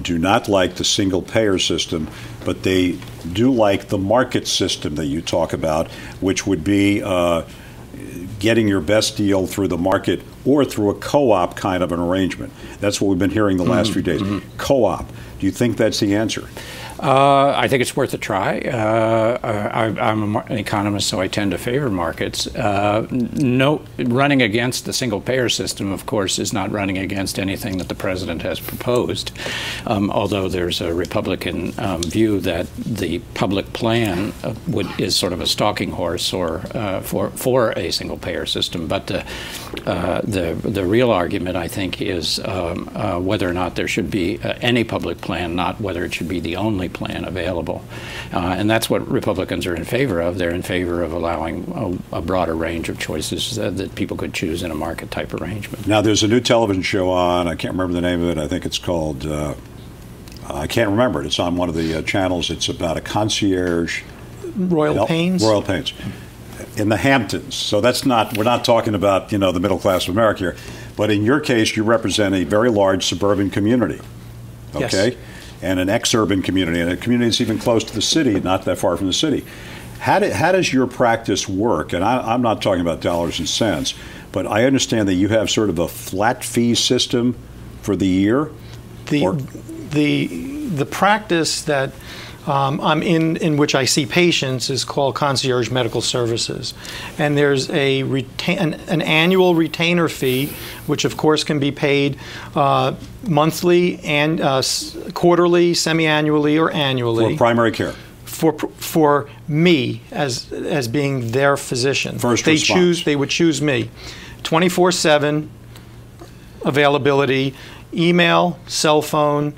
do not like the single-payer system, but they do like the market system that you talk about, which would be getting your best deal through the market or through a co-op kind of an arrangement. That's what we've been hearing the last few days. Co-op. Do you think that's the answer? I think it's worth a try. I'm an economist, so I tend to favor markets. No, running against the single-payer system, of course, is not running against anything that the president has proposed, although there's a Republican view that the public plan is sort of a stalking horse or for a single-payer system. But the real argument, I think, is whether or not there should be any public plan, not whether it should be the only plan available. And that's what Republicans are in favor of. They're in favor of allowing a broader range of choices that people could choose in a market type arrangement. Now, there's a new television show on, I can't remember the name of it, I think it's called, I can't remember it. It's on one of the channels. It's about a concierge. Royal Pains? Royal Pains. In the Hamptons. So that's not, we're not talking about, the middle class of America here. But in your case, you represent a very large suburban community. Okay? Yes. And an ex-urban community, and a community that's even close to the city, not that far from the city. How does your practice work? And I'm not talking about dollars and cents, but I understand that you have sort of a flat fee system for the year. The practice that I'm in which I see patients is called concierge medical services, and there's an annual retainer fee, which of course can be paid monthly and quarterly, semi-annually, or annually for primary care. For me as being their physician. First response. They would choose me. 24/7 availability, email, cell phone.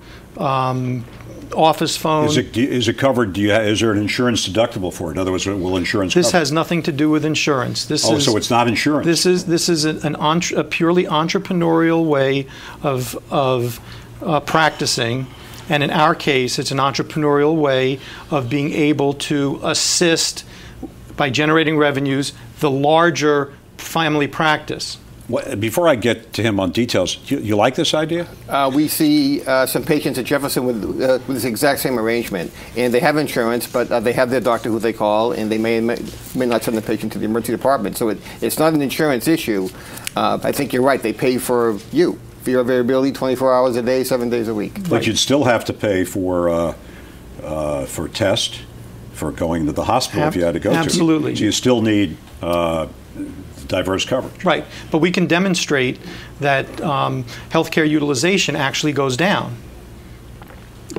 Office phone. Is it covered? Is there an insurance deductible for it? In other words, will insurance This cover? has nothing to do with insurance. So it's not insurance. This is a purely entrepreneurial way of practicing, and in our case, it's an entrepreneurial way of being able to assist by generating revenues the larger family practice. Before I get to him on details, you like this idea? We see some patients at Jefferson with this exact same arrangement, and they have insurance, but they have their doctor who they call, and they may not send the patient to the emergency department. So it's not an insurance issue. I think you're right. They pay for your availability 24 hours a day, 7 days a week. But you'd still have to pay for test, for going to the hospital if you had to go to. Absolutely. So you still need diverse coverage. Right, but we can demonstrate that healthcare utilization actually goes down.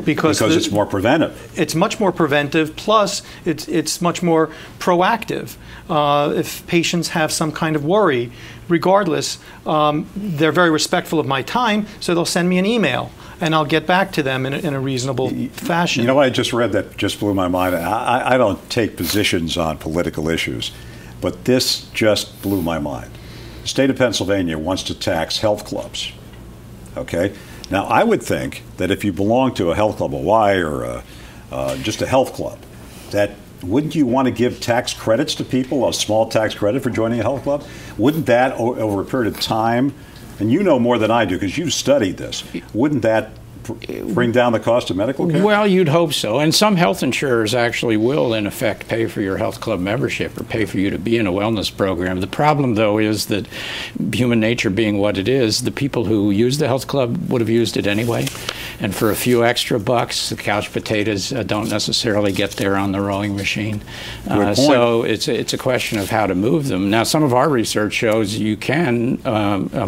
Because it's more preventive. It's much more preventive, plus it's much more proactive. If patients have some kind of worry, regardless, they're very respectful of my time, so they'll send me an email, and I'll get back to them in a reasonable fashion. You know what I just read that just blew my mind? I don't take positions on political issues, but this just blew my mind. The state of Pennsylvania wants to tax health clubs, okay? Now, I would think that if you belong to a health club, a Y or just a health club, that wouldn't you want to give tax credits to people, a small tax credit for joining a health club? Wouldn't that, over a period of time, and you know more than I do because you've studied this, wouldn't that bring down the cost of medical care? Well, you'd hope so. And some health insurers actually will, in effect, pay for your health club membership or pay for you to be in a wellness program. The problem, though, is that human nature being what it is, the people who use the health club would have used it anyway. And for a few extra bucks, the couch potatoes don't necessarily get there on the rowing machine. So it's a question of how to move them. Now, some of our research shows you can,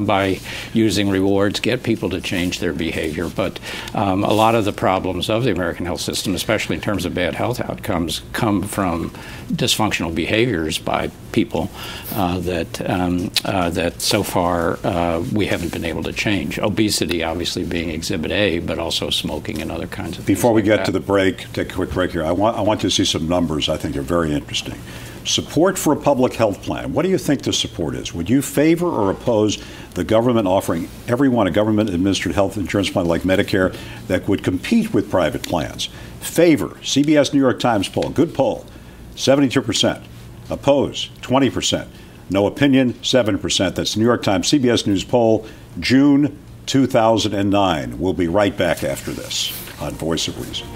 by using rewards, get people to change their behavior. But a lot of the problems of the American health system, especially in terms of bad health outcomes, come from dysfunctional behaviors by people that so far we haven't been able to change. Obesity, obviously, being Exhibit A, but also smoking and other kinds of things. Before we get to the break, take a quick break here, I want to see some numbers I think are very interesting. Support for a public health plan. What do you think the support is? Would you favor or oppose the government offering everyone a government-administered health insurance plan like Medicare that would compete with private plans? Favor, CBS New York Times poll, good poll, 72%. Oppose, 20%. No opinion, 7%. That's New York Times CBS News poll, June 2009. We'll be right back after this on Voice of Reason.